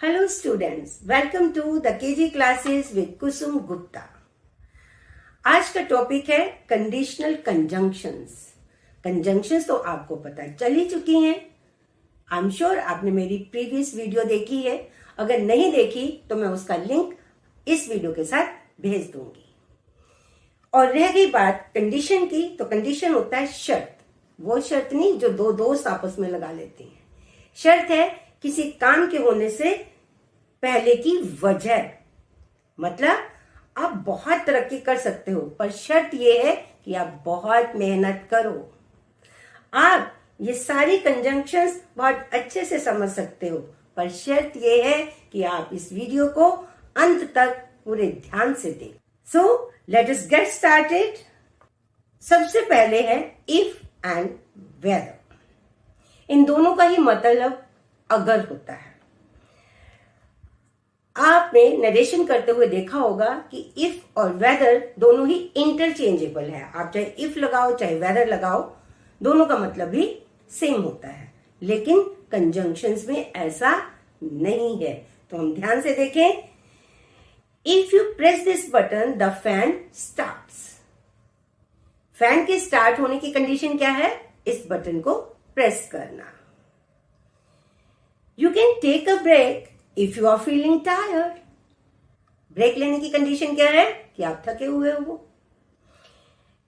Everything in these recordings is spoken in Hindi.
Hello students, welcome to the KG classes with Kusum Gupta. आज का टॉपिक है कंडीशनल कंजंक्शंस। कंजंक्शंस तो आपको पता चल ही चुकी हैं। आई एम श्योर आपने मेरी प्रीवियस वीडियो देखी है। अगर नहीं देखी तो मैं उसका लिंक इस वीडियो के साथ भेज दूंगी। और रह गई बात कंडीशन की, तो कंडीशन होता है शर्त। वो शर्त नहीं जो दो दोस्त आपस में लगा लेते हैं। शर्त है किसी काम के होने से पहले की वजह। मतलब आप बहुत तरक्की कर सकते हो, पर शर्त यह है कि आप बहुत मेहनत करो। आप ये सारी कंजंक्शंस बहुत अच्छे से समझ सकते हो, पर शर्त यह है कि आप इस वीडियो को अंत तक पूरे ध्यान से देखें। So let us get started. सबसे पहले है इफ एंड वेदर। इन दोनों का ही मतलब अगर होता है। आपने नरेशन करते हुए देखा होगा कि इफ और वेदर दोनों ही इंटरचेंजेबल है। आप चाहे इफ लगाओ चाहे वेदर लगाओ, दोनों का मतलब भी सेम होता है। लेकिन कंजंक्शंस में ऐसा नहीं है। तो हम ध्यान से देखें। If you press this button the fan starts. Fan के स्टार्ट होने की कंडीशन क्या है? इस बटन को प्रेस करना। You can take a break if you are feeling tired. Break लेने की कंडीशन क्या है? कि आप थके हुए हो।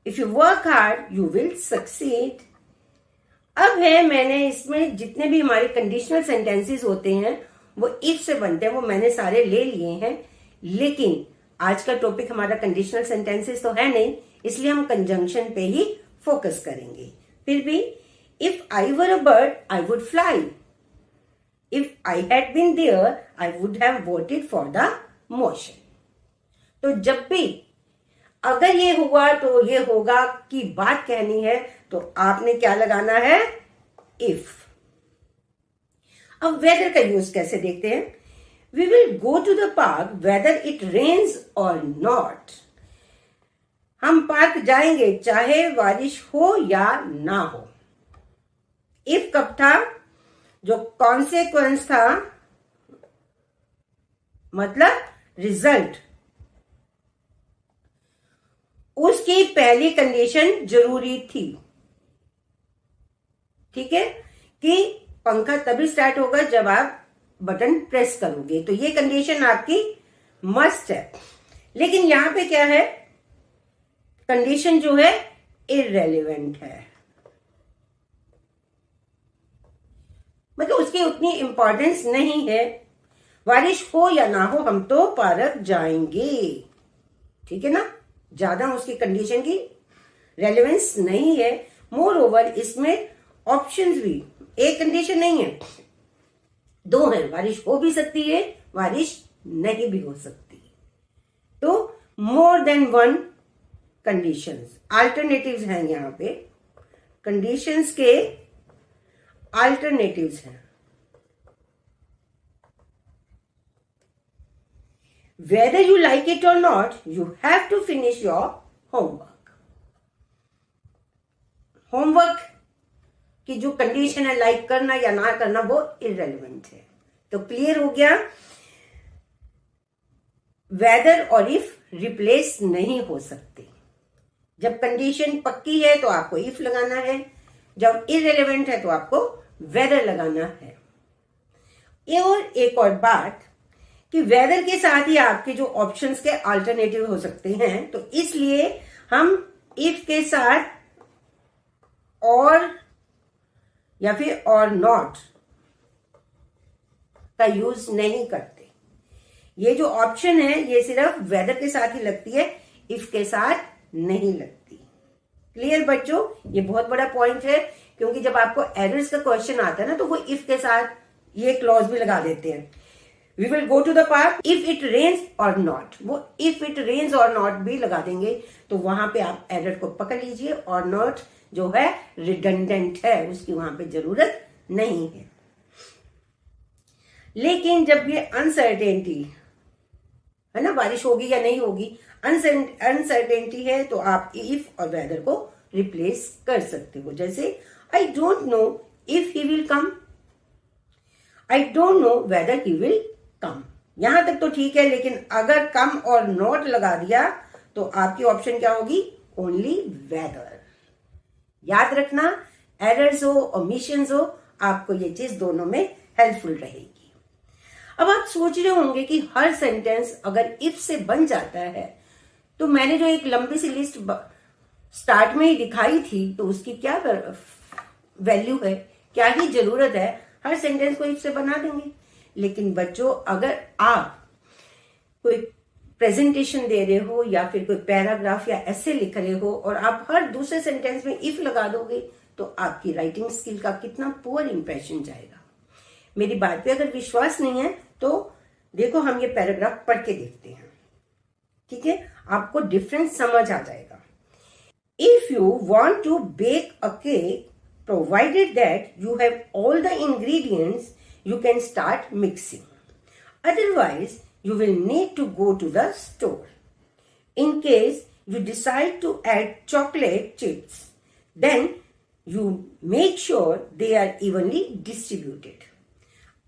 If you work hard you will succeed. अब है, मैंने इसमें जितने भी हमारे कंडीशनल सेंटेंसेस होते हैं वो इफ से बनते हैं, वो मैंने सारे ले लिए हैं। लेकिन आज का टॉपिक हमारा कंडीशनल सेंटेंसेस तो है नहीं, इसलिए हम कंजंक्शन पे ही फोकस करेंगे। फिर भी if I were a bird I would fly. If I had been there, I would have voted for the motion. तो जब भी अगर ये हुआ तो ये होगा की बात कहनी है तो आपने क्या लगाना है? if. अब वेदर का यूज कैसे देखते हैं? We will go to the park whether it rains or not. हम पार्क जाएंगे चाहे बारिश हो या ना हो। if कब था? जो कॉन्सिक्वेंस था, मतलब रिजल्ट, उसकी पहली कंडीशन जरूरी थी। ठीक है, कि पंखा तभी स्टार्ट होगा जब आप बटन प्रेस करोगे, तो ये कंडीशन आपकी मस्ट है। लेकिन यहां पे क्या है? कंडीशन जो है इररेलेवेंट है, मतलब उसकी उतनी इंपॉर्टेंस नहीं है। बारिश हो या ना हो हम तो पार्क जाएंगे। ठीक है ना, ज्यादा उसकी कंडीशन की रेलेवेंस नहीं है। मोर ओवर इसमें ऑप्शंस भी, एक कंडीशन नहीं है, दो है। बारिश हो भी सकती है, बारिश नहीं भी हो सकती। तो more than one conditions, alternatives हैं यहां पे। कंडीशंस के अल्टरनेटिव्स हैं। Whether you like it or not, you have to finish your homework. Homework की जो कंडीशन है, लाइक करना या ना करना, वो इररेलेवेंट है। तो क्लियर हो गया। वेदर और इफ रिप्लेस नहीं हो सकते। जब कंडीशन पक्की है तो आपको इफ लगाना है, जब इररेलेवेंट है तो आपको वेदर लगाना है। और एक और बात कि वेदर के साथ ही आपके जो ऑप्शंस के अल्टरनेटिव हो सकते हैं, तो इसलिए हम इफ के साथ और या फिर और नॉट का यूज नहीं करते। ये जो ऑप्शन है ये सिर्फ वेदर के साथ ही लगती है, इफ के साथ नहीं लगती। क्लियर बच्चों? ये बहुत बड़ा पॉइंट है, क्योंकि जब आपको एरर्स का क्वेश्चन आता है ना, तो वो इफ के साथ ये क्लॉज भी लगा देते हैं। We will go to the park if it rains or not. वो if it rains or not भी लगा देंगे, तो वहां पे आप एरर को पकड़ लीजिए। और नॉट जो है रिडंडेंट है, उसकी वहां पे जरूरत नहीं है। लेकिन जब ये अनसर्टेनिटी है ना, बारिश होगी या नहीं होगी, अनसर्टेनिटी है, तो आप इफ और वेदर को रिप्लेस कर सकते हो। जैसे I don't know if he will come, I don't know whether he will come. यहां तक तो ठीक है, लेकिन अगर कम और नॉट लगा दिया तो आपकी ऑप्शन क्या होगी? Only weather. याद रखना, एरर्स हो ओमिशंस हो, आपको ये चीज दोनों में हेल्पफुल रहेगी। अब आप सोच रहे होंगे कि हर सेंटेंस अगर इफ से बन जाता है तो मैंने जो एक लंबी सी लिस्ट स्टार्ट में ही दिखाई थी तो उसकी क्या वैल्यू है, क्या ही जरूरत है? हर सेंटेंस को इफ से बना देंगे। लेकिन बच्चों, अगर आप कोई प्रेजेंटेशन दे रहे हो या फिर कोई पैराग्राफ या ऐसे लिख रहे हो और आप हर दूसरे सेंटेंस में इफ लगा दोगे तो आपकी राइटिंग स्किल का कितना पुअर इंप्रेशन जाएगा। मेरी बात पे अगर विश्वास नहीं है तो देखो, हम ये पैराग्राफ पढ़ के देखते हैं, ठीक है? आपको डिफरेंस समझ आ जाएगा। If you want to bake a cake, provided that you have all the ingredients, you can start mixing. Otherwise, you will need to go to the store. In case you decide to add chocolate chips, then you make sure they are evenly distributed.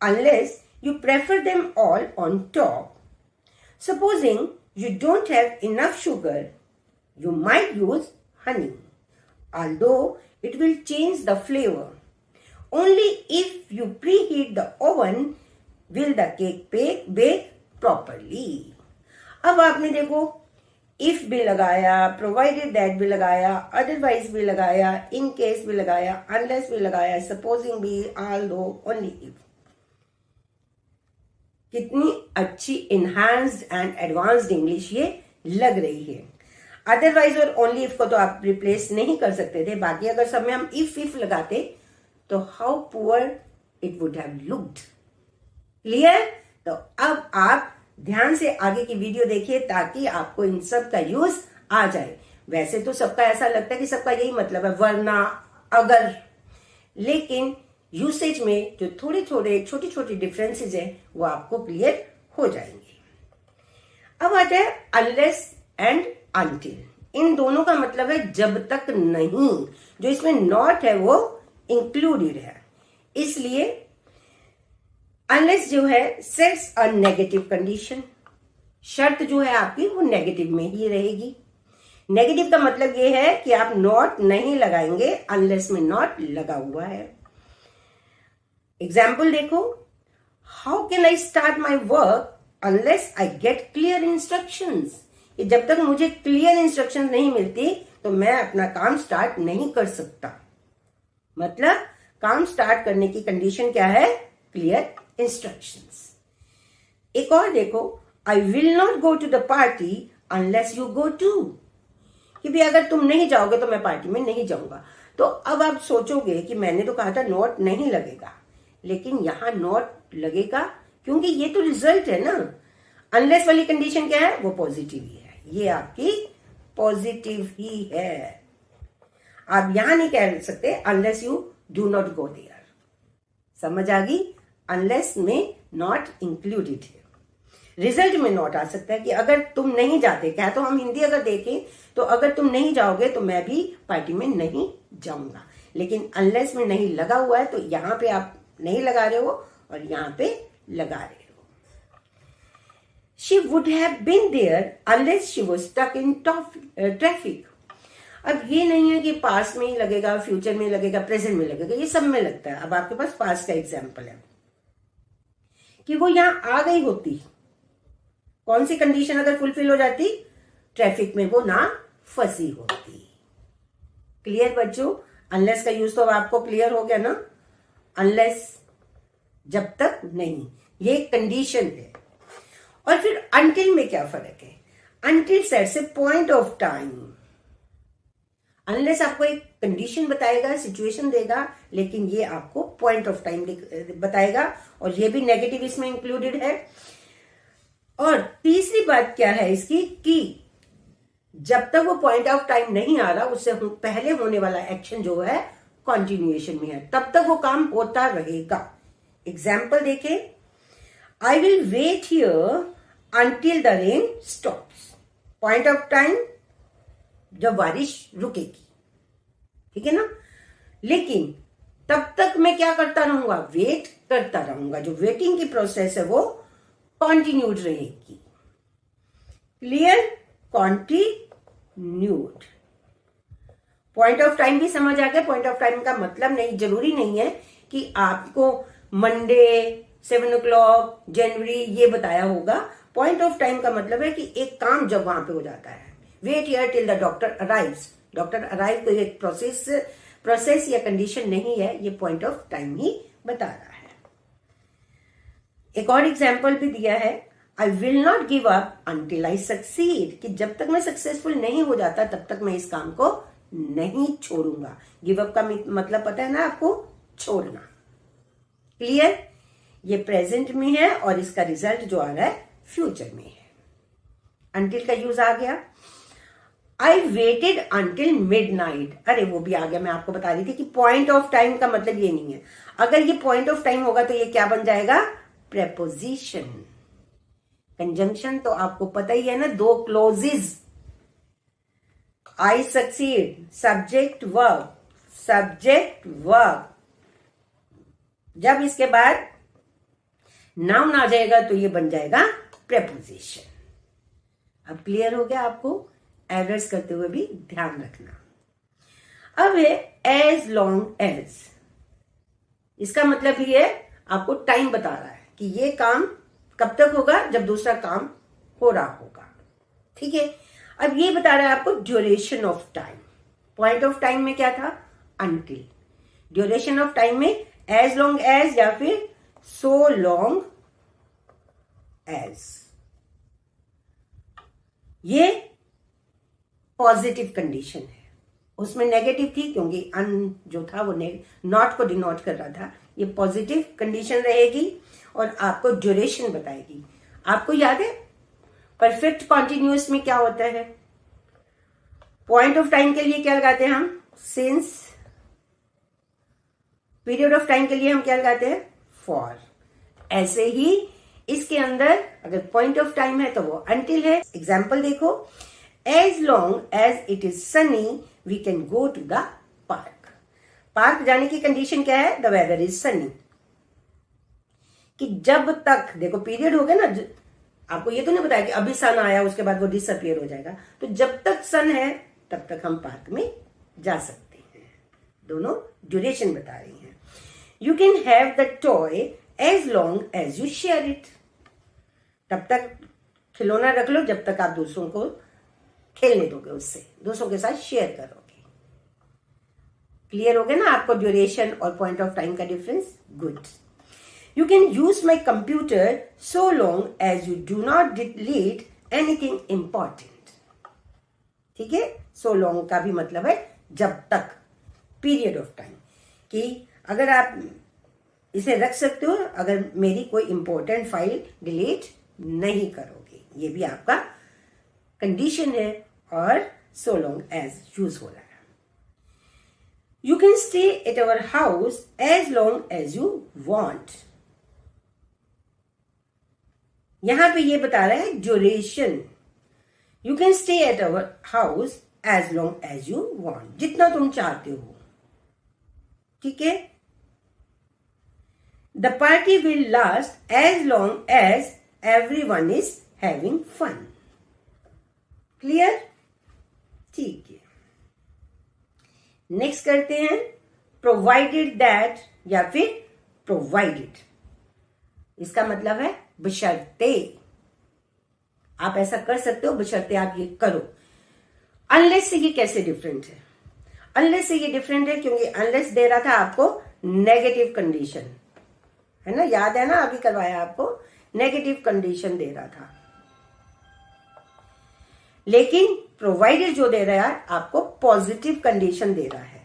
Unless you prefer them all on top. Supposing you don't have enough sugar, you might use honey. Although it will change the flavor. Only if you preheat the oven will the cake bake properly. अब आपने देखो, if भी लगाया, provided that भी लगाया, otherwise भी लगाया, in case भी लगाया, unless भी लगाया, supposing भी, although, only if. कितनी अच्छी enhanced and advanced English ये लग रही है। अदरवाइज और ओनली इफ को तो आप रिप्लेस नहीं कर सकते थे, बाकी अगर सब में हम इफ लगाते तो how poor it would have looked. Clear? तो अब आप ध्यान से आगे की वीडियो देखिए ताकि आपको इन सब का यूज आ जाए। वैसे तो सबका ऐसा लगता है कि सबका यही मतलब है, वरना, अगर, लेकिन यूसेज में जो थोड़े थोड़े छोटी छोटी डिफरेंसेस है वो आपको क्लियर हो जाएंगे। अब आता है अनलेस एंड अनटिल। इन दोनों का मतलब है जब तक नहीं। जो इसमें नॉट है वो इंक्लूडेड है, इसलिए अनलेस जो है सेट्स अ नेगेटिव कंडीशन। शर्त जो है आपकी वो नेगेटिव में ही रहेगी। नेगेटिव का मतलब ये है कि आप नॉट नहीं लगाएंगे अनलेस में नॉट लगा हुआ है। एग्जाम्पल देखो, how can I start my work unless I get clear instructions. कि जब तक मुझे क्लियर इंस्ट्रक्शन नहीं मिलती तो मैं अपना काम स्टार्ट नहीं कर सकता। मतलब काम स्टार्ट करने की कंडीशन क्या है? Clear instructions. एक और देखो, I will not go to the party unless you go too. कि भी अगर तुम नहीं जाओगे तो मैं पार्टी में नहीं जाऊंगा। तो अब आप सोचोगे कि मैंने तो कहा था नॉट नहीं लगेगा, लेकिन यहां नॉट लगेगा क्योंकि ये तो रिजल्ट है ना। अनलेस वाली कंडीशन क्या है? वो पॉजिटिव ही है, ये आपकी पॉजिटिव ही है। आप यहां नहीं कह सकते unless you do not go there. समझ आ गई? अनलेस में नॉट इंक्लूडेड है। रिजल्ट में नॉट आ सकता है कि अगर तुम नहीं जाते, क्या तो हम हिंदी अगर देखें तो अगर तुम नहीं जाओगे तो मैं भी पार्टी में नहीं जाऊंगा। लेकिन अनलेस में नहीं लगा हुआ है तो यहां पे आप नहीं लगा रहे हो और यहां पे लगा रहे हो। She would have been there unless she was stuck in traffic. अब ये नहीं है कि पास्ट में ही लगेगा, फ्यूचर में लगेगा, प्रेजेंट में लगेगा, ये सब में लगता है। अब आपके पास पास्ट का एग्जाम्पल है कि वो यहां आ गई होती, कौन सी कंडीशन अगर फुलफिल हो जाती? ट्रैफिक में वो ना फंसी होती। क्लियर बच्चों? अनलेस का यूज तो अब आपको क्लियर हो गया ना। अनलेस जब तक नहीं, ये कंडीशन है। और फिर अनटिल में क्या फर्क है? Until sets A point of time. Unless आपको एक कंडीशन बताएगा, सिचुएशन देगा, लेकिन ये आपको पॉइंट ऑफ टाइम बताएगा और ये भी नेगेटिव इसमें इंक्लूडेड है। और तीसरी बात क्या है इसकी कि जब तक वो पॉइंट ऑफ टाइम नहीं आ रहा उससे पहले होने वाला एक्शन जो है कंटिन्यूएशन में है, तब तक वो काम होता रहेगा। एग्जाम्पल देखें, I will wait here until the rain stops. Point of time जब बारिश रुकेगी, ठीक है ना। लेकिन तब तक मैं क्या करता रहूंगा? वेट करता रहूंगा। जो वेटिंग की प्रोसेस है वो कॉन्टिन्यूड रहेगी। Clear? Continued. Point of time भी समझ आ गया। पॉइंट ऑफ टाइम का मतलब नहीं, जरूरी नहीं है कि आपको मंडे 7 o'clock जनवरी ये बताया होगा। पॉइंट ऑफ टाइम का मतलब है कि एक काम जब वहां पे हो जाता है, wait here till the doctor arrives. Doctor arrive कोई एक प्रोसेस या कंडीशन नहीं है, ये पॉइंट ऑफ टाइम ही बता रहा है। एक और एग्जाम्पल भी दिया है, आई will not give up until I succeed, कि जब तक मैं सक्सेसफुल नहीं हो जाता तब तक मैं इस काम को नहीं छोड़ूंगा। गिव अप का मतलब पता है ना आपको? छोड़ना। क्लियर? ये प्रेजेंट में है और इसका रिजल्ट जो आ रहा है फ्यूचर में है। अंटिल का यूज आ गया। आई वेटेड अंटिल मिडनाइट, अरे वो भी आ गया। मैं आपको बता रही थी कि पॉइंट ऑफ टाइम का मतलब ये नहीं है। अगर ये पॉइंट ऑफ टाइम होगा तो ये क्या बन जाएगा? प्रेपोजिशन। कंजंक्शन तो आपको पता ही है ना, दो clauses, I succeed, subject verb, subject verb. जब इसके बाद नाउन आ जाएगा तो ये बन जाएगा प्रेपोजिशन। अब क्लियर हो गया आपको? एरर्स करते हुए भी ध्यान रखना। अब है एज लॉन्ग एज। इसका मतलब ये है, आपको टाइम बता रहा है कि ये काम कब तक होगा, जब दूसरा काम हो रहा होगा। ठीक है? अब ये बता रहा है आपको duration of time. Point of time में क्या था? अंटिल। ड्यूरेशन ऑफ टाइम में एज लॉन्ग एज या फिर सो लॉन्ग एज। ये पॉजिटिव कंडीशन है, उसमें नेगेटिव थी क्योंकि अन जो था वो नॉट को डिनोट कर रहा था। ये पॉजिटिव कंडीशन रहेगी और आपको ड्यूरेशन बताएगी। आपको याद है परफेक्ट कॉन्टिन्यूअस में क्या होता है? पॉइंट ऑफ टाइम के लिए क्या लगाते हैं हम? सिंस। पीरियड ऑफ टाइम के लिए हम क्या लगाते हैं? फॉर। ऐसे ही इसके अंदर अगर पॉइंट ऑफ टाइम है तो वो अंटिल है। एग्जाम्पल देखो, as long as it is sunny we can go to the park. Park जाने की कंडीशन क्या है? The weather is sunny. कि जब तक, देखो पीरियड हो गया ना, आपको ये तो नहीं बताया कि अभी सन आया उसके बाद वो डिसअपियर हो जाएगा। तो जब तक सन है तब तक हम पार्क में जा सकते हैं। दोनों ड्यूरेशन बता रही हैं। You can have the toy as long as you share it. तब तक खिलौना रख लो जब तक आप दूसरों को खेलने दोगे, उससे दूसरों के साथ शेयर करोगे। क्लियर हो गया ना आपको ड्यूरेशन और पॉइंट ऑफ टाइम का difference? Good. You can use my computer so long as you do not delete anything important. ठीक है? So long का भी मतलब है जब तक, पीरियड ऑफ टाइम, कि अगर आप इसे रख सकते हो अगर मेरी कोई इंपॉर्टेंट फाइल डिलीट नहीं करोगे। ये भी आपका कंडीशन है और so long as यूज हो रहा है। You can stay at our house as long as you want. यहां पे ये बता रहा है duration. You can stay at our house as long as you want, जितना तुम चाहते हो। ठीक है? The party will last as long as everyone is having fun. Clear? ठीक है। नेक्स्ट करते हैं प्रोवाइडेड दैट या फिर प्रोवाइडेड। इसका मतलब है बशर्ते। आप ऐसा कर सकते हो, बशर्ते आप ये करो। अनलेस से ये कैसे डिफरेंट है? अनलेस से ये डिफरेंट है क्योंकि अनलेस दे रहा था आपको नेगेटिव कंडीशन, है ना? याद है ना, अभी करवाया आपको, नेगेटिव कंडीशन दे रहा था। लेकिन प्रोवाइडेड जो दे रहा है आपको पॉजिटिव कंडीशन दे रहा है,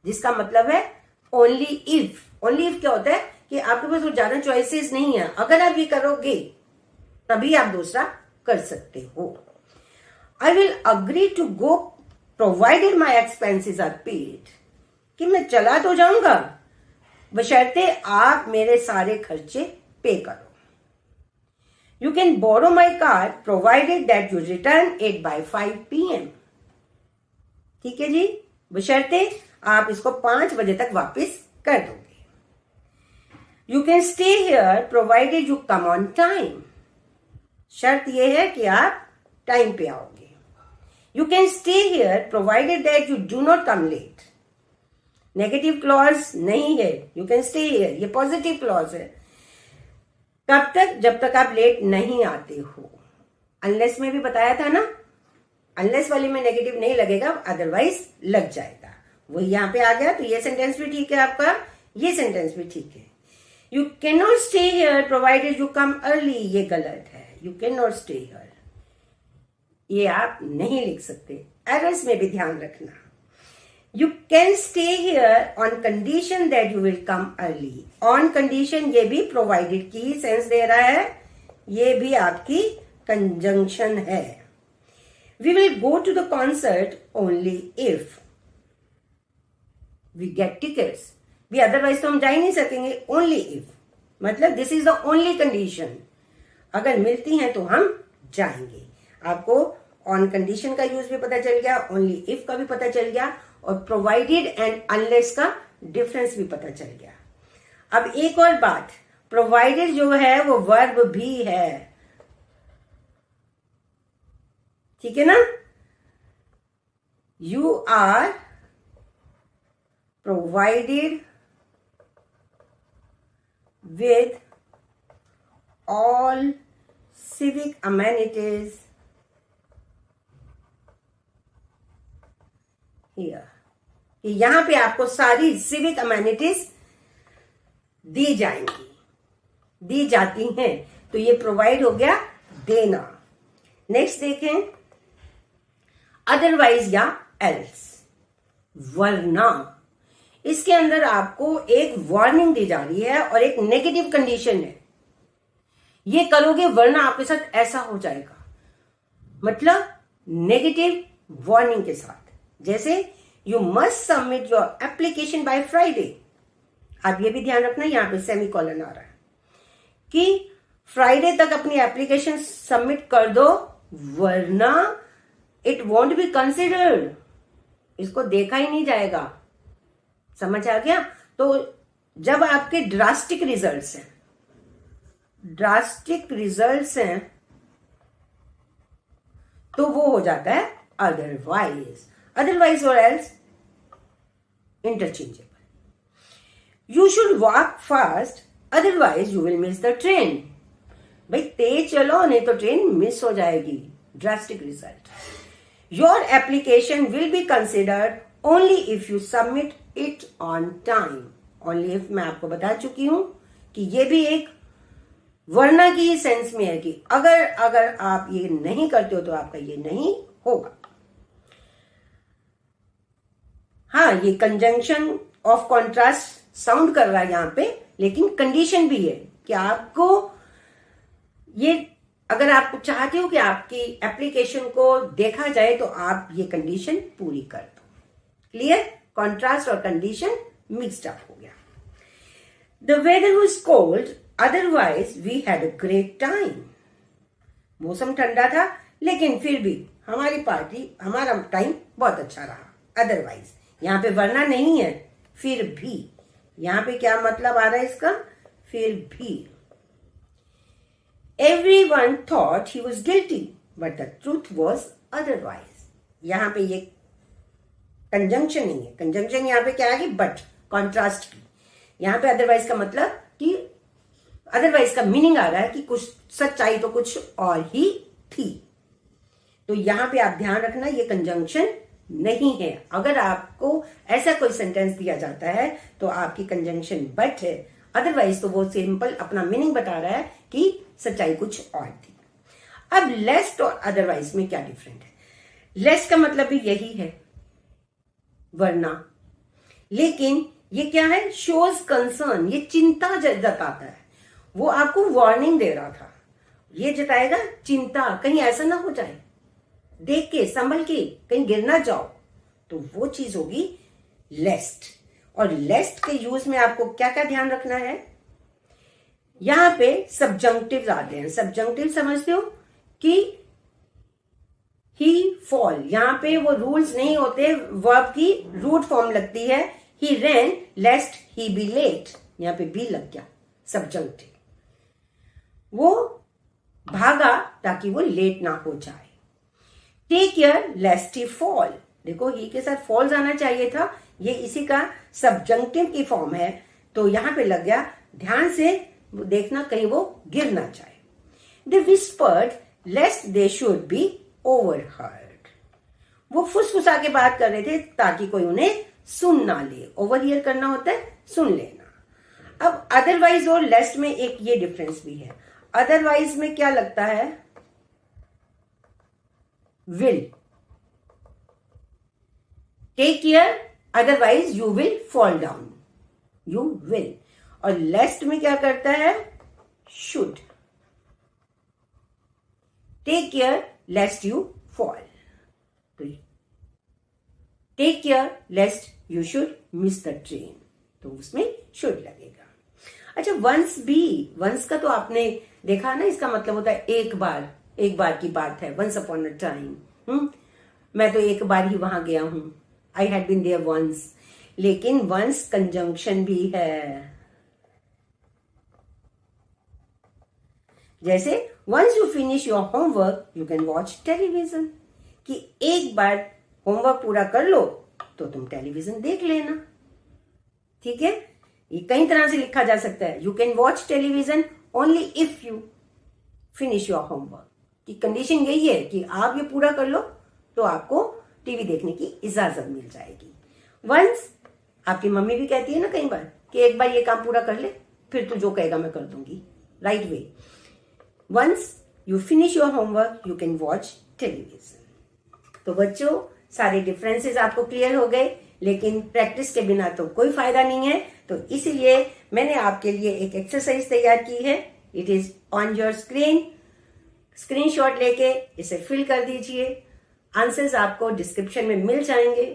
जिसका मतलब है ओनली इफ। ओनली इफ क्या होता है कि आपके पास ज्यादा चॉइसेस नहीं है। अगर आप ये करोगे तभी आप दूसरा कर सकते हो। I will agree to go provided my expenses are paid, कि मैं चला तो जाऊंगा बशर्ते आप मेरे सारे खर्चे पे करो। You can borrow my car provided that you return it by 5 PM। ठीक है जी, बशर्ते आप इसको 5 बजे तक वापस कर दोगे। You can stay here provided you come on time. शर्त यह है कि आप टाइम पे आओगे। You can stay here provided that you do not come late. Negative clause नहीं है, यू कैन स्टे हियर, ये पॉजिटिव क्लॉज है। कब तक? जब तक आप लेट नहीं आते हो। अनलेस में भी बताया था ना, अनलेस वाली में नेगेटिव नहीं लगेगा, अदरवाइज लग जाएगा। वो यहां पे आ गया, तो ये सेंटेंस भी ठीक है आपका, ये सेंटेंस भी ठीक है। You can not stay here provided you come early, ये गलत है। You can not stay here, ये आप नहीं लिख सकते। एरर्स में भी ध्यान रखना। You can stay here on condition that you will come early. On condition, ये भी प्रोवाइडेड की सेंस दे रहा है, ये भी आपकी कंजंक्शन है। We will go to the concert only if we get tickets. भी अदरवाइज तो हम जा ही नहीं सकेंगे। ओनली इफ मतलब this is the only condition, अगर मिलती हैं तो हम जाएंगे। आपको ऑन कंडीशन का यूज भी पता चल गया, ओनली इफ का भी पता चल गया, और प्रोवाइडेड एंड अनलेस का डिफरेंस भी पता चल गया। अब एक और बात, प्रोवाइडेड जो है वो वर्ब भी है, ठीक है ना। You are provided with all civic amenities here। यहां पे आपको सारी सिविक अमेनिटीज दी जाएंगी, दी जाती हैं, तो ये प्रोवाइड हो गया देना। नेक्स्ट देखें, अदरवाइज या एल्स, वरना। इसके अंदर आपको एक वार्निंग दी जा रही है और एक नेगेटिव कंडीशन है। ये करोगे वरना आपके साथ ऐसा हो जाएगा, मतलब नेगेटिव वार्निंग के साथ। जैसे you must submit your application by Friday. आप ये भी ध्यान रखना, यहां पे सेमी कॉलन आ रहा है कि फ्राइडे तक अपनी एप्लीकेशन सबमिट कर दो, वरना इट वॉन्ट बी कंसिडर्ड, इसको देखा ही नहीं जाएगा। समझ आ गया। तो जब आपके ड्रास्टिक रिजल्ट्स हैं, ड्रास्टिक रिजल्ट्स हैं, तो वो हो जाता है अदरवाइज। अदरवाइज और else interchangeable. You should walk fast otherwise you will miss the train. भाई तेज चलो, नहीं तो ट्रेन मिस हो जाएगी। Drastic result. Your application will be considered only if you submit it on time. Only if मैं आपको बता चुकी हूं कि ये भी एक वरना की ही सेंस में है कि अगर आप ये नहीं करते हो तो आपका ये नहीं होगा। हाँ, ये कंजंक्शन ऑफ कॉन्ट्रास्ट साउंड कर रहा है यहां पे, लेकिन कंडीशन भी है कि आपको ये, अगर आप चाहते हो कि आपकी एप्लीकेशन को देखा जाए तो आप ये कंडीशन पूरी कर दो। क्लियर? कॉन्ट्रास्ट और कंडीशन मिक्स्ड अप हो गया। The weather was cold otherwise we had a great time. मौसम ठंडा था, लेकिन फिर भी हमारा टाइम बहुत अच्छा रहा। अदरवाइज यहां पे वरना नहीं है, फिर भी। यहां पे क्या मतलब आ रहा है इसका? फिर भी। Everyone thought he was guilty, but the truth was otherwise। यहां पे ये कंजंक्शन नहीं है, कंजंक्शन यहां पे क्या है कि बट, कॉन्ट्रास्ट की। यहां पे अदरवाइज का मतलब कि अदरवाइज का मीनिंग आ रहा है कि कुछ सच्चाई तो कुछ और ही थी। तो यहां पे आप ध्यान रखना, ये कंजंक्शन नहीं है। अगर आपको ऐसा कोई सेंटेंस दिया जाता है तो आपकी कंजंक्शन बट है, अदरवाइज तो वो सिंपल अपना मीनिंग बता रहा है कि सच्चाई कुछ और थी। अब लेस्ट और अदरवाइज में क्या डिफरेंट है? लेस्ट का मतलब भी यही है, वरना, लेकिन ये क्या है? शोज कंसर्न, ये चिंता जताता है। वो आपको वार्निंग दे रहा था, ये जताएगा चिंता, कहीं ऐसा ना हो जाए, देख के संभल के कहीं गिर ना जाओ, तो वो चीज होगी लेस्ट। और लेस्ट के यूज में आपको क्या क्या ध्यान रखना है? यहां पे सब्जंक्टिव आते हैं। सब्जंक्टिव समझते हो कि ही फॉल, यहां पे वो रूल्स नहीं होते, वर्ब की रूट फॉर्म लगती है। ही रैन लेस्ट ही बी लेट, यहां पे बी लग गया, सब्जंक्टिव। वो भागा ताकि वो लेट ना हो जाए। टेक केयर लेस्ट ही फॉल, देखो ही के साथ फॉल्स आना चाहिए था, ये इसी का सब्जंक्टिव की फॉर्म है, तो यहां पे लग गया। ध्यान से देखना कहीं वो गिर ना जाए। They whispered lest they should be overheard, वो फुसफुसा के बात कर रहे थे ताकि कोई उन्हें सुन ना ले। ओवरहियर करना होता है सुन लेना। अब अदरवाइज और लेस्ट में एक ये डिफरेंस भी है। अदरवाइज में क्या लगता है, will. Take care otherwise you will fall down, you will. और लेस्ट में क्या करता है, should. Take care lest you fall, तो take care lest you should miss the train, तो उसमें शुड लगेगा। अच्छा, वंस भी, वंस का तो आपने देखा ना, इसका मतलब होता है एक बार, एक बार की बात है, वंस अपॉन अ टाइम। मैं तो एक बार ही वहां गया हूं, I had been there once. लेकिन वंस कंजंक्शन भी है, जैसे once you finish your homework you can watch television, कि एक बार होमवर्क पूरा कर लो तो तुम टेलीविजन देख लेना। ठीक है, ये कई तरह से लिखा जा सकता है। You can watch television only if you finish your homework, की कंडीशन यही है कि आप ये पूरा कर लो तो आपको टीवी देखने की इजाजत मिल जाएगी। वंस आपकी मम्मी भी कहती है ना कई बार कि एक बार ये काम पूरा कर ले, फिर तू जो कहेगा मैं कर दूंगी, right way. Once you finish your homework you can watch television. तो बच्चों, सारे डिफरेंसेस आपको क्लियर हो गए, लेकिन प्रैक्टिस के बिना तो कोई फायदा नहीं है। तो इसीलिए मैंने आपके लिए एक एक्सरसाइज तैयार की है। It is on your screen, screenshot लेके इसे फिल कर दीजिए। आंसर्स आपको डिस्क्रिप्शन में मिल जाएंगे,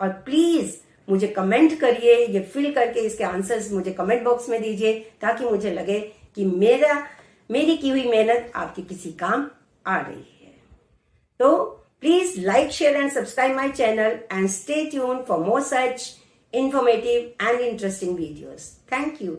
और प्लीज मुझे कमेंट करिए, ये फिल करके इसके आंसर्स मुझे कमेंट बॉक्स में दीजिए, ताकि मुझे लगे कि मेरी की हुई मेहनत आपके किसी काम आ रही है। तो please like, share and subscribe my channel and stay tuned for more such informative and interesting videos. Thank you.